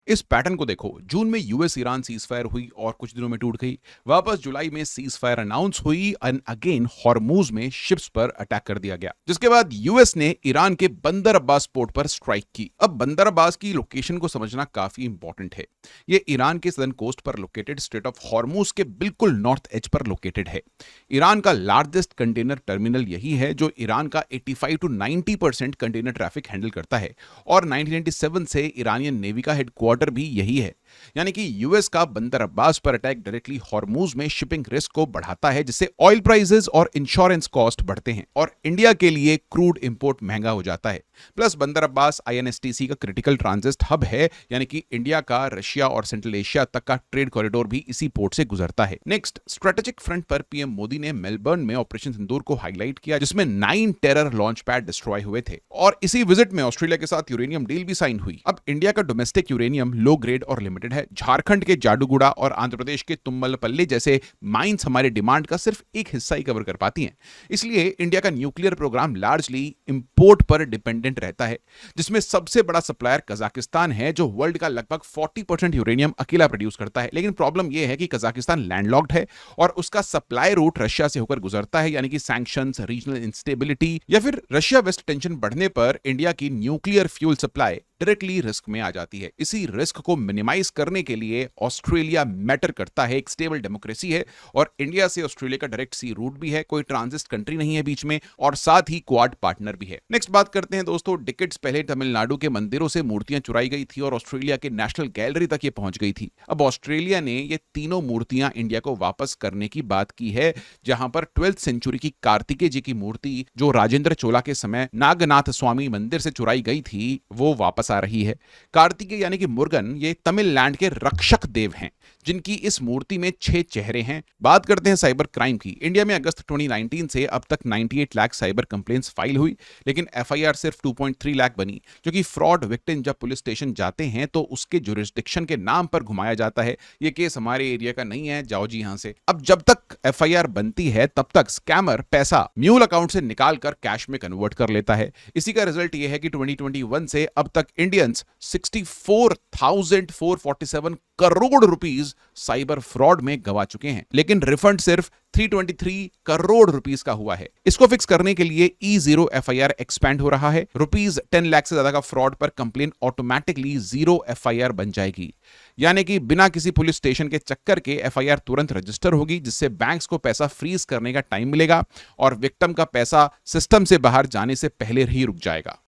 इस पैटर्न को देखो, जून में यूएस ईरान सीज फायर हुई और कुछ दिनों में टूट गई। वापस जुलाई में सीज फायर अनाउंस हुई एंड अगेन हॉर्मूज में शिप्स पर अटैक कर दिया गया, जिसके बाद यूएस ने ईरान के बंदर अब्बास पोर्ट पर स्ट्राइक की। अब बंदर अब्बास की लोकेशन को समझना काफी इंपॉर्टेंट है। ये ईरान के सदर्न कोस्ट पर लोकेटेड स्ट्रेट ऑफ हॉर्मूज के बिल्कुल नॉर्थ एज पर लोकेटेड है। ईरान का लार्जेस्ट कंटेनर टर्मिनल यही है, जो ईरान का 85 to 90% कंटेनर ट्रैफिक हैंडल करता है, और 1997 से ईरानियन नेवी का हेडक्वार्टर भी यही है। यानी कि यूएस का बंदर अब्बास पर अटैक डायरेक्टली हॉर्मूज में शिपिंग रिस्क को बढ़ाता है, जिससे ऑयल प्राइसेस और इंश्योरेंस कॉस्ट बढ़ते हैं और इंडिया के लिए क्रूड इंपोर्ट महंगा हो जाता है। प्लस बंदर अब्बास आईएनएसटीसी का क्रिटिकल ट्रांजिट हब है, यानी कि इंडिया का रशिया और सेंट्रल एशिया तक का ट्रेड कॉरिडोर भी इसी पोर्ट से गुजरता है। नेक्स्ट, स्ट्रेटेजिक फ्रंट पर पीएम मोदी ने मेलबर्न में ऑपरेशन सिंदूर को हाईलाइट किया, जिसमें 9 टेरर लॉन्च पैड डिस्ट्रॉय हुए थे, और इसी विजिट में ऑस्ट्रेलिया के साथ यूरेनियम डील भी साइन हुई। अब इंडिया का डोमेस्टिक यूरेनियम लो ग्रेड और लिमिटेड है। झारखंड के जाडूगुड़ा और आंध्र प्रदेश के तुम्मलपल्ली जैसे माइंस हमारे डिमांड का सिर्फ एक हिस्सा ही कवर कर पाती हैं। इसलिए इंडिया का न्यूक्लियर प्रोग्राम लार्जली इंपोर्ट पर डिपेंडेंट रहता है, जिसमें सबसे बड़ा सप्लायर कजाकिस्तान है, जो वर्ल्ड का लगभग 40% यूरेनियम अकेला प्रोड्यूस करता है। लेकिन प्रॉब्लम यह है कि कजाकिस्तान लैंडलॉक्ड है और उसका सप्लाई रूट रशिया से होकर गुजरता है, यानी कि सैंक्शंस, रीजनल इंस्टेबिलिटी या फिर रशिया वेस्ट टेंशन बढ़ने पर इंडिया की nuclear fuel supply directly risk में आ जाती है। इसी रिस्क को मिनिमाइज करने के लिए ऑस्ट्रेलिया मैटर करता है। एक स्टेबल डेमोक्रेसी है और इंडिया से ऑस्ट्रेलिया का डायरेक्ट सी रूट भी है, कोई ट्रांजिट कंट्री नहीं है बीच में, और साथ ही क्वाड पार्टनर भी है। नेक्स्ट बात करते हैं दोस्तों, डिकेड्स पहले तमिलनाडु के मंदिरों से मूर्तियां चुराई गई थी और ऑस्ट्रेलिया के नेशनल गैलरी तक ये पहुंच गई थी। अब ऑस्ट्रेलिया ने ये तीनों मूर्तियां इंडिया को वापस करने की बात की है, जहां पर 12th सेंचुरी की कार्तिकेय जी की मूर्ति, जो राजेंद्र चोला के समय नागनाथ स्वामी मंदिर से चुराई गई थी, वो वापस आ रही है। कार्तिकेय यानी कि मुर्गन, ये तमिलनाडु के रक्षक देव हैं, जिनकी इस मूर्ति में 6 चेहरे हैं। बात करते हैं साइबर क्राइम की। इंडिया में अगस्त 2019 से अब तक 98 लाख साइबर कंप्लेंट्स फाइल हुई, लेकिन एफआईआर सिर्फ 2.3 लाख बनी, क्योंकि फ्रॉड विक्टिम जब पुलिस स्टेशन जाते हैं तो उसके जुरिस्डिक्शन के नाम पर घुमाया जाता है, ये केस हमारे एरिया का नहीं है, जाओ जी यहां से। अब जब तक एफआईआर बनती है तब तक स्कैमर पैसा म्यूल अकाउंट से निकाल कर कैश में कन्वर्ट कर लेता है। इसी का रिजल्ट यह है कि 2021 से अब तक Indians 64,447 crore rupees cyber fraud में गवा चुके हैं, लेकिन रिफंड सिर्फ 323 करोड़ रुपीस का हुआ है। इसको फिक्स करने के लिए E0 एफआईआर एक्सपैंड हो रहा है। रुपीस 10 लाख से ज्यादा का फ्रॉड पर कंप्लेन ऑटोमेटिकली 0 एफआईआर बन जाएगी, यानी कि बिना किसी पुलिस स्टेशन के चक्कर के एफआईआर तुरंत रजिस्टर होगी, जिससे बैंक्स को पैसा फ्रीज करने का टाइम मिलेगा और विक्टिम का पैसा सिस्टम से बाहर जाने से पहले ही रुक जाएगा।